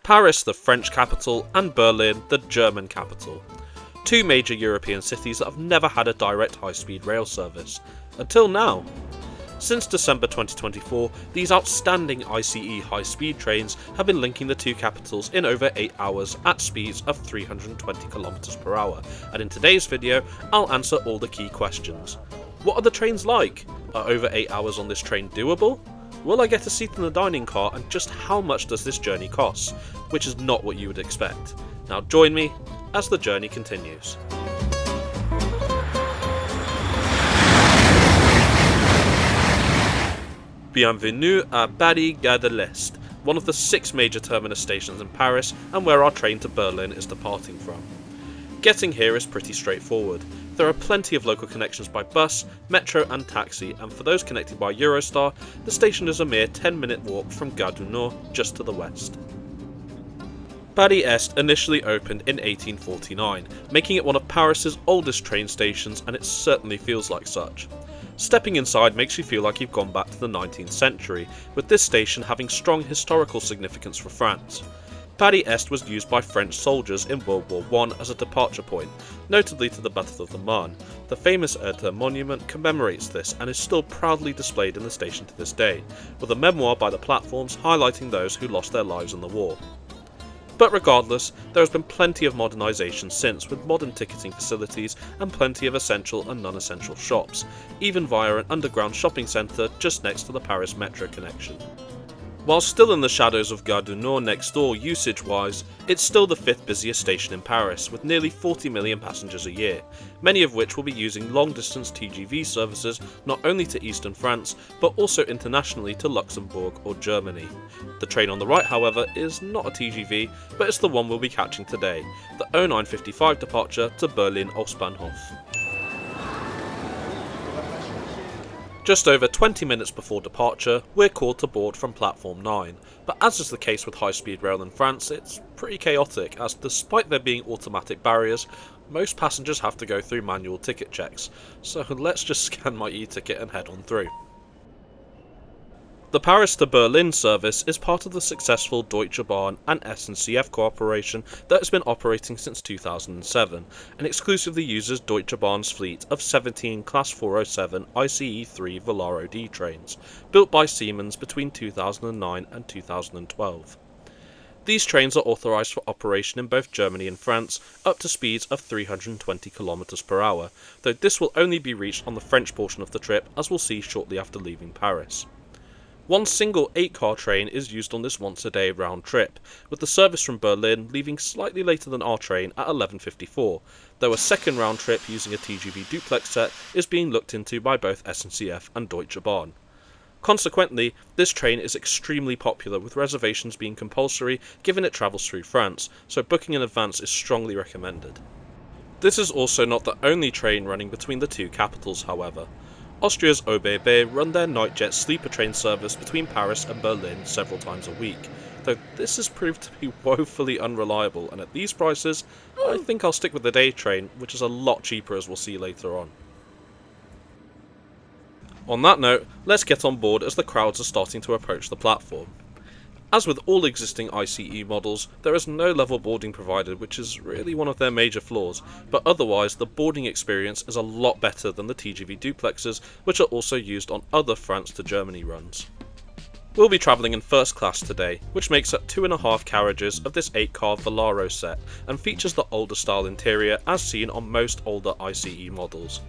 Paris, the French capital, and Berlin, the German capital. Two major European cities that have never had a direct high-speed rail service. Until now. Since December 2024, these outstanding ICE high-speed trains have been linking the two capitals in over 8 hours at speeds of 320 km per hour, and in today's video I'll answer all the key questions. What are the trains like? Are over 8 hours on this train doable? Will I get a seat in the dining car, and just how much does this journey cost? Which is not what you would expect. Now join me as the journey continues. Bienvenue à Paris Gare de l'Est, one of the 6 major terminus stations in Paris and where our train to Berlin is departing from. Getting here is pretty straightforward. There are plenty of local connections by bus, metro and taxi, and for those connected by Eurostar, the station is a mere 10-minute walk from Gare du Nord just to the west. Paris Est initially opened in 1849, making it one of Paris's oldest train stations, and it certainly feels like such. Stepping inside makes you feel like you've gone back to the 19th century, with this station having strong historical significance for France. Paris Est was used by French soldiers in World War I as a departure point, notably to the Battle of the Marne. The famous Erta monument commemorates this and is still proudly displayed in the station to this day, with a memoir by the platforms highlighting those who lost their lives in the war. But regardless, there has been plenty of modernisation since, with modern ticketing facilities and plenty of essential and non-essential shops, even via an underground shopping centre just next to the Paris metro connection. While still in the shadows of Gare du Nord next door usage-wise, it's still the 5th busiest station in Paris, with nearly 40 million passengers a year, many of which will be using long-distance TGV services not only to eastern France, but also internationally to Luxembourg or Germany. The train on the right, however, is not a TGV, but it's the one we'll be catching today, the 0955 departure to Berlin-Ostbahnhof. Just over 20 minutes before departure, we're called to board from platform 9, but as is the case with high-speed rail in France, it's pretty chaotic, as despite there being automatic barriers, most passengers have to go through manual ticket checks, so let's just scan my e-ticket and head on through. The Paris to Berlin service is part of the successful Deutsche Bahn and SNCF cooperation that has been operating since 2007, and exclusively uses Deutsche Bahn's fleet of 17 Class 407 ICE3 Velaro D trains, built by Siemens between 2009 and 2012. These trains are authorised for operation in both Germany and France up to speeds of 320 km per hour, though this will only be reached on the French portion of the trip, as we'll see shortly after leaving Paris. One single 8-car train is used on this once-a-day round trip, with the service from Berlin leaving slightly later than our train at 11:54, though a second round trip using a TGV duplex set is being looked into by both SNCF and Deutsche Bahn. Consequently, this train is extremely popular, with reservations being compulsory given it travels through France, so booking in advance is strongly recommended. This is also not the only train running between the two capitals, however. Austria's ÖBB run their Nightjet sleeper train service between Paris and Berlin several times a week, though this has proved to be woefully unreliable, and at these prices, I think I'll stick with the day train, which is a lot cheaper, as we'll see later on. On that note, let's get on board as the crowds are starting to approach the platform. As with all existing ICE models, there is no level boarding provided, which is really one of their major flaws, but otherwise the boarding experience is a lot better than the TGV duplexes, which are also used on other France to Germany runs. We'll be travelling in first class today, which makes up 2.5 carriages of this 8-car Velaro set, and features the older style interior as seen on most older ICE models.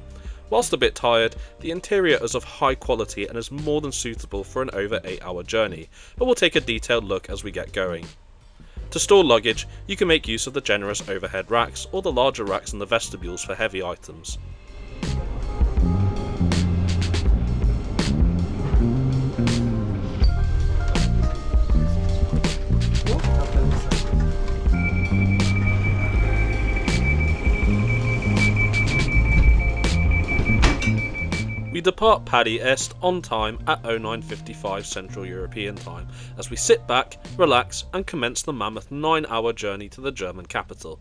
Whilst a bit tired, the interior is of high quality and is more than suitable for an over 8-hour journey, but we'll take a detailed look as we get going. To store luggage, you can make use of the generous overhead racks or the larger racks in the vestibules for heavy items. We depart Paris Est on time at 09:55 Central European Time, as we sit back, relax and commence the mammoth 9-hour journey to the German capital.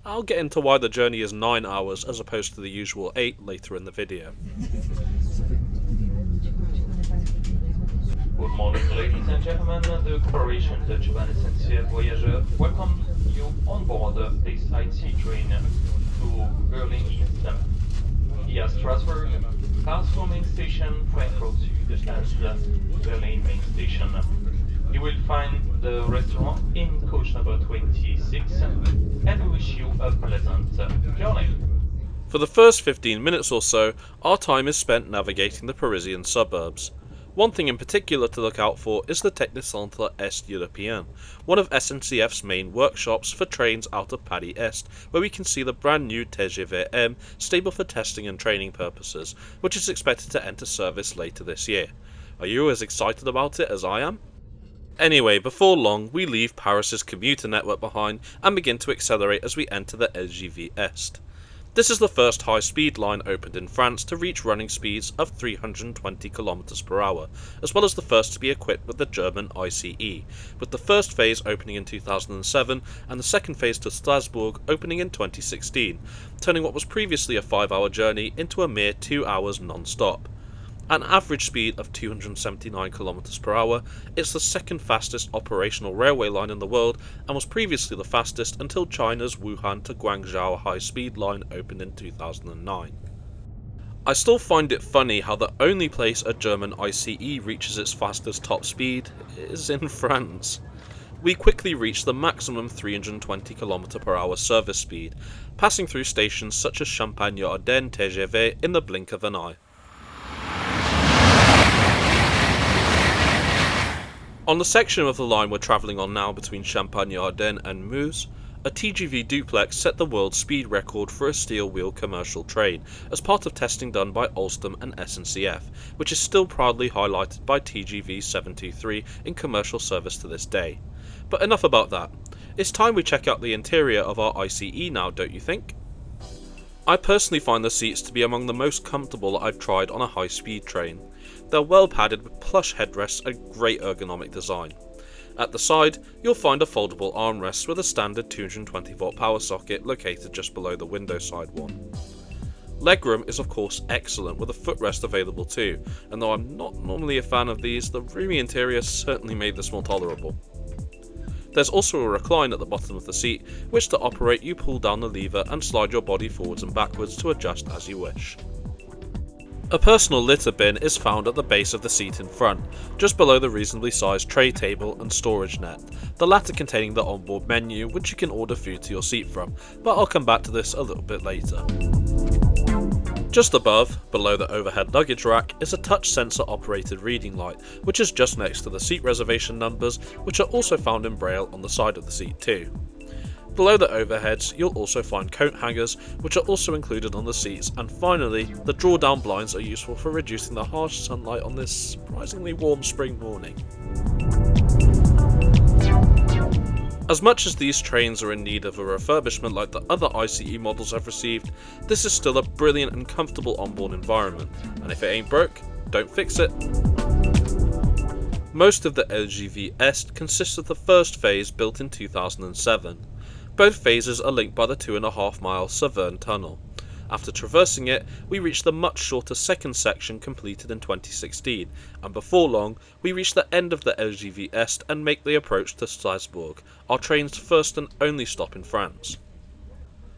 I'll get into why the journey is 9 hours as opposed to the usual 8 later in the video. Good morning, ladies and gentlemen. The corporation Deutsche Bahn SNCF Voyageurs Welcome you on board this ICE train to Berlin East via Strasbourg, Karlsruhe main station, Frankfurt Süd and Berlin main station. You will find the restaurant in coach number 26 and we wish you a pleasant journey. For the first 15 minutes or so, our time is spent navigating the Parisian suburbs. One thing in particular to look out for is the Technocentre Est Européen, one of SNCF's main workshops for trains out of Paris Est, where we can see the brand new TGV M stable for testing and training purposes, which is expected to enter service later this year. Are you as excited about it as I am? Anyway, before long, we leave Paris's commuter network behind and begin to accelerate as we enter the LGV Est. This is the first high-speed line opened in France to reach running speeds of 320 km per hour, as well as the first to be equipped with the German ICE, with the first phase opening in 2007 and the second phase to Strasbourg opening in 2016, turning what was previously a 5-hour journey into a mere 2 hours non-stop. At an average speed of 279 km per hour, it's the second fastest operational railway line in the world and was previously the fastest until China's Wuhan to Guangzhou high-speed line opened in 2009. I still find it funny how the only place a German ICE reaches its fastest top speed is in France. We quickly reach the maximum 320 km per hour service speed, passing through stations such as Champagne-Ardenne TGV in the blink of an eye. On the section of the line we're travelling on now between Champagne-Ardenne and Meuse, a TGV duplex set the world speed record for a steel wheel commercial train as part of testing done by Alstom and SNCF, which is still proudly highlighted by TGV 723 in commercial service to this day. But enough about that. It's time we check out the interior of our ICE now, don't you think? I personally find the seats to be among the most comfortable that I've tried on a high-speed train. They're well padded with plush headrests and great ergonomic design. At the side, you'll find a foldable armrest with a standard 220V power socket located just below the window side one. Legroom is of course excellent with a footrest available too, and though I'm not normally a fan of these, the roomy interior certainly made this more tolerable. There's also a recline at the bottom of the seat, which to operate you pull down the lever and slide your body forwards and backwards to adjust as you wish. A personal litter bin is found at the base of the seat in front, just below the reasonably sized tray table and storage net, the latter containing the onboard menu which you can order food to your seat from, but I'll come back to this a little bit later. Just above, below the overhead luggage rack, is a touch sensor operated reading light, which is just next to the seat reservation numbers, which are also found in braille on the side of the seat too. Below the overheads, you'll also find coat hangers, which are also included on the seats, and finally, the draw-down blinds are useful for reducing the harsh sunlight on this surprisingly warm spring morning. As much as these trains are in need of a refurbishment like the other ICE models I've received, this is still a brilliant and comfortable onboard environment, and if it ain't broke, don't fix it. Most of the LGV Est consists of the first phase built in 2007. Both phases are linked by the 2.5-mile Saverne Tunnel. After traversing it, we reach the much shorter second section completed in 2016, and before long, we reach the end of the LGV Est and make the approach to Strasbourg, our train's first and only stop in France.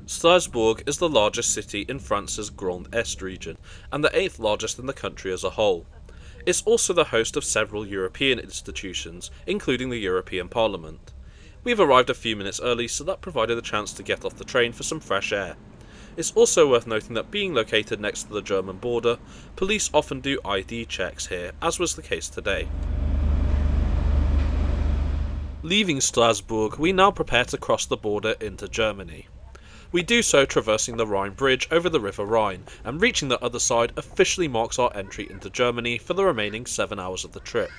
Strasbourg is the largest city in France's Grand Est region, and the 8th largest in the country as a whole. It's also the host of several European institutions, including the European Parliament. We've arrived a few minutes early, so that provided a chance to get off the train for some fresh air. It's also worth noting that being located next to the German border, police often do ID checks here, as was the case today. Leaving Strasbourg, we now prepare to cross the border into Germany. We do so traversing the Rhine Bridge over the River Rhine, and reaching the other side officially marks our entry into Germany for the remaining 7 hours of the trip,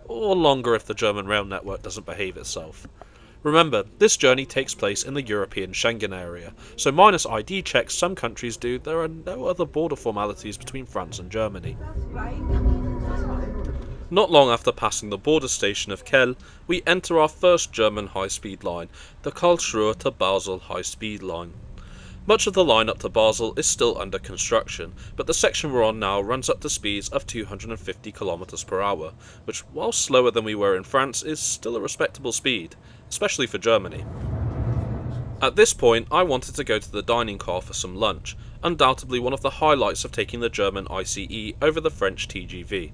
or longer if the German rail network doesn't behave itself. Remember, this journey takes place in the European Schengen area, so minus ID checks some countries do, there are no other border formalities between France and Germany. Not long after passing the border station of Kehl, we enter our first German high-speed line, the Karlsruhe to Basel high-speed line. Much of the line up to Basel is still under construction, but the section we're on now runs up to speeds of 250 km per hour, which, while slower than we were in France, is still a respectable speed. especially for Germany. At this point, I wanted to go to the dining car for some lunch, undoubtedly one of the highlights of taking the German ICE over the French TGV.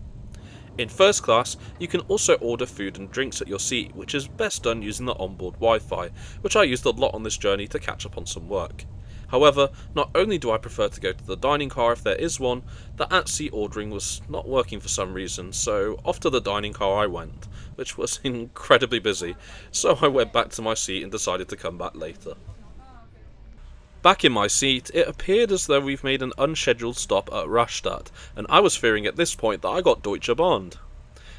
In first class, you can also order food and drinks at your seat, which is best done using the onboard Wi-Fi, which I used a lot on this journey to catch up on some work. However, not only do I prefer to go to the dining car if there is one, the at-seat ordering was not working for some reason, so off to the dining car I went, which was incredibly busy, so I went back to my seat and decided to come back later. Back in my seat, it appeared as though we've made an unscheduled stop at Rastatt, and I was fearing at this point that I got Deutsche Bahn.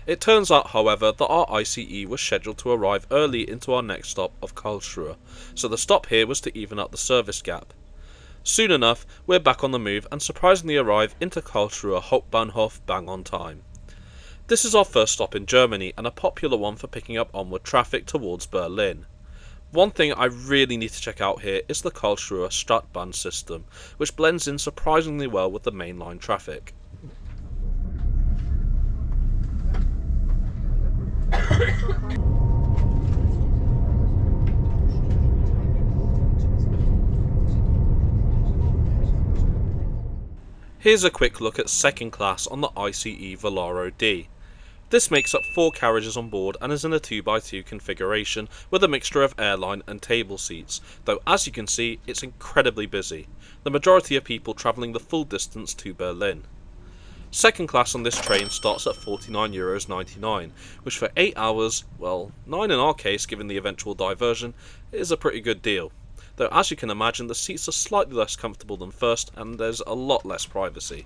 It turns out, however, that our ICE was scheduled to arrive early into our next stop of Karlsruhe, so the stop here was to even out the service gap. Soon enough, we're back on the move and surprisingly arrive into Karlsruhe Hauptbahnhof bang on time. This is our first stop in Germany and a popular one for picking up onward traffic towards Berlin. One thing I really need to check out here is the Karlsruhe Stadtbahn system, which blends in surprisingly well with the mainline traffic. Here's a quick look at second class on the ICE Velaro D. This makes up 4 carriages on board and is in a 2x2 configuration with a mixture of airline and table seats, though as you can see it's incredibly busy, the majority of people travelling the full distance to Berlin. Second class on this train starts at €49.99, which for 8 hours, well 9 in our case given the eventual diversion, is a pretty good deal. Though as you can imagine the seats are slightly less comfortable than first and there's a lot less privacy.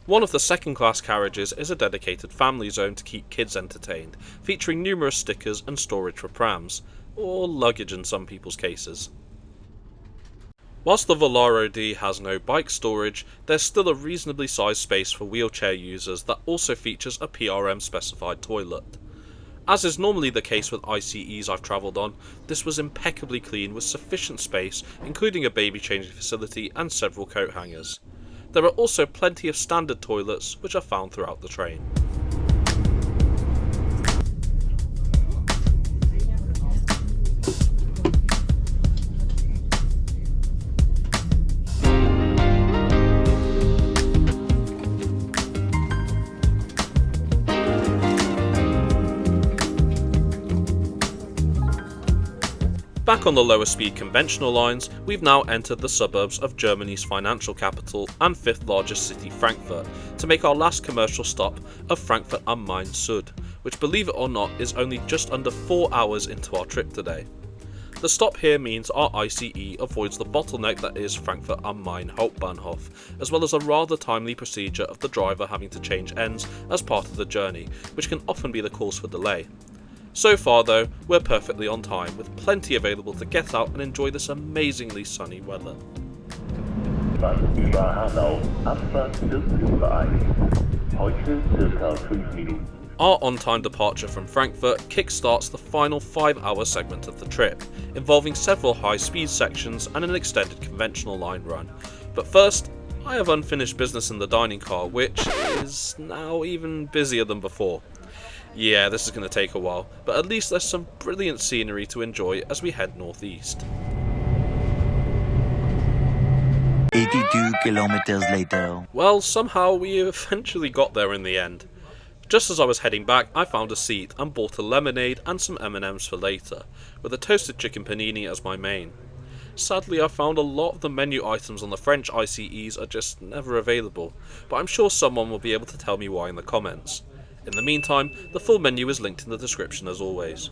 One of the second class carriages is a dedicated family zone to keep kids entertained, featuring numerous stickers and storage for prams, or luggage in some people's cases. Whilst the Velaro D has no bike storage, there's still a reasonably sized space for wheelchair users that also features a PRM specified toilet. As is normally the case with ICEs I've travelled on, this was impeccably clean with sufficient space, including a baby changing facility and several coat hangers. There are also plenty of standard toilets which are found throughout the train. Back on the lower speed conventional lines, we've now entered the suburbs of Germany's financial capital and 5th largest city Frankfurt to make our last commercial stop of Frankfurt am Main Süd, which believe it or not is only just under 4 hours into our trip today. The stop here means our ICE avoids the bottleneck that is Frankfurt am Main Hauptbahnhof, as well as a rather timely procedure of the driver having to change ends as part of the journey, which can often be the cause for delay. So far though, we're perfectly on time, with plenty available to get out and enjoy this amazingly sunny weather. Our on-time departure from Frankfurt kick-starts the final 5-hour segment of the trip, involving several high-speed sections and an extended conventional line run. But first, I have unfinished business in the dining car, which is now even busier than before. Yeah, this is going to take a while, but at least there's some brilliant scenery to enjoy as we head northeast. 82 kilometers later. Well, somehow we eventually got there in the end. Just as I was heading back, I found a seat and bought a lemonade and some M&Ms for later, with a toasted chicken panini as my main. Sadly, I found a lot of the menu items on the French ICEs are just never available, but I'm sure someone will be able to tell me why in the comments. In the meantime, the full menu is linked in the description as always.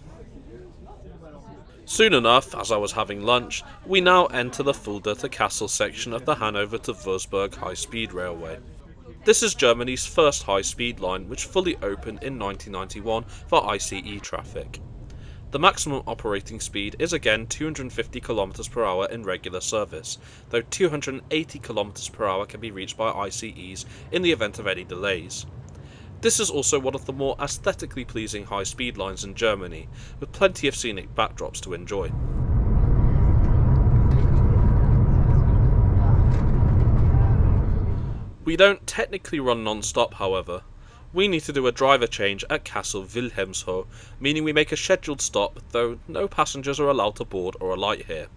Soon enough, as I was having lunch, we now enter the Fulda to Kassel section of the Hanover to Würzburg high-speed railway. This is Germany's first high-speed line, which fully opened in 1991 for ICE traffic. The maximum operating speed is again 250 km per hour in regular service, though 280 km per hour can be reached by ICEs in the event of any delays. This is also one of the more aesthetically pleasing high-speed lines in Germany, with plenty of scenic backdrops to enjoy. We don't technically run non-stop, however. we need to do a driver change at Castle Wilhelmshöhe, meaning we make a scheduled stop, though no passengers are allowed to board or alight here.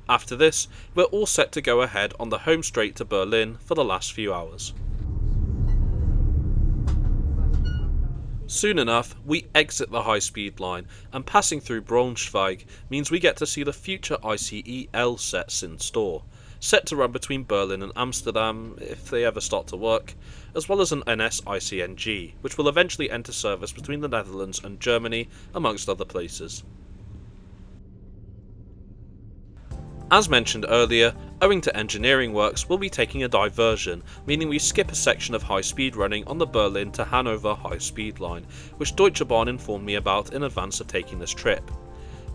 After this, we're all set to go ahead on the home straight to Berlin for the last few hours. Soon enough, we exit the high-speed line, and passing through Braunschweig means we get to see the future ICE L sets in store, set to run between Berlin and Amsterdam, if they ever start to work, as well as an NS ICNG, which will eventually enter service between the Netherlands and Germany, amongst other places. As mentioned earlier, owing to engineering works, we'll be taking a diversion, meaning we skip a section of high-speed running on the Berlin to Hanover high-speed line, which Deutsche Bahn informed me about in advance of taking this trip.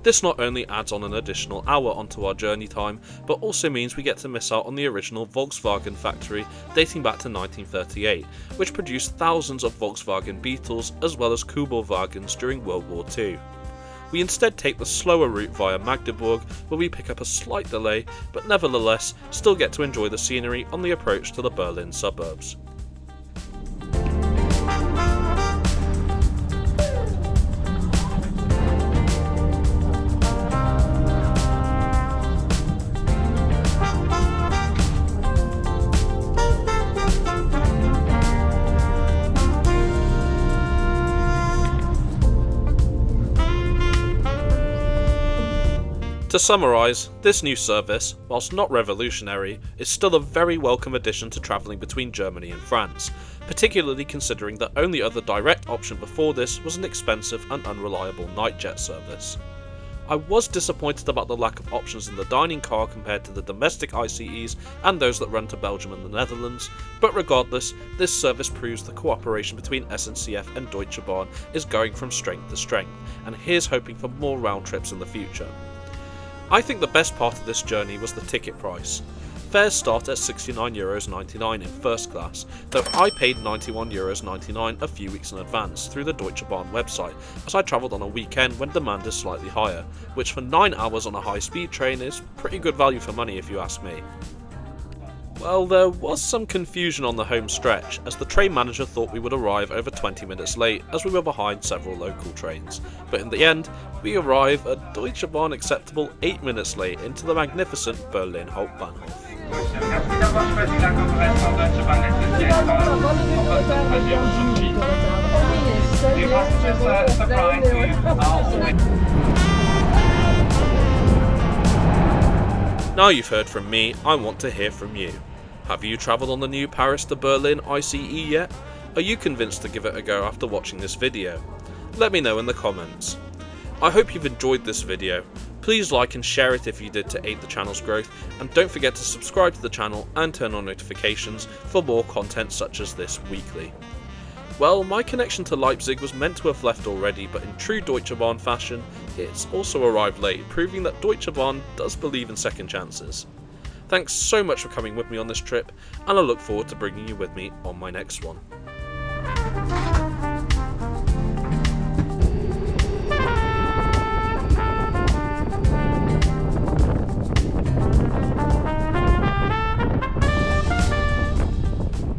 This not only adds on an additional hour onto our journey time, but also means we get to miss out on the original Volkswagen factory dating back to 1938, which produced thousands of Volkswagen Beetles as well as Kubelwagens during World War II. We instead take the slower route via Magdeburg, where we pick up a slight delay, but nevertheless still get to enjoy the scenery on the approach to the Berlin suburbs. To summarise, this new service, whilst not revolutionary, is still a very welcome addition to travelling between Germany and France, particularly considering the only other direct option before this was an expensive and unreliable night jet service. I was disappointed about the lack of options in the dining car compared to the domestic ICEs and those that run to Belgium and the Netherlands, but regardless, this service proves the cooperation between SNCF and Deutsche Bahn is going from strength to strength, and here's hoping for more round trips in the future. I think the best part of this journey was the ticket price. Fares start at €69.99 in first class, though I paid €91.99 a few weeks in advance through the Deutsche Bahn website, as I travelled on a weekend when demand is slightly higher, which for 9 hours on a high-speed train is pretty good value for money if you ask me. Well, there was some confusion on the home stretch, as the train manager thought we would arrive over 20 minutes late as we were behind several local trains, but in the end, we arrive a Deutsche Bahn acceptable 8 minutes late into the magnificent Berlin Hauptbahnhof. Now you've heard from me, I want to hear from you. Have you travelled on the new Paris to Berlin ICE yet? Are you convinced to give it a go after watching this video? Let me know in the comments. I hope you've enjoyed this video. Please like and share it if you did to aid the channel's growth, and don't forget to subscribe to the channel and turn on notifications for more content such as this weekly. Well, my connection to Leipzig was meant to have left already, but in true Deutsche Bahn fashion, it's also arrived late, proving that Deutsche Bahn does believe in second chances. Thanks so much for coming with me on this trip, and I look forward to bringing you with me on my next one.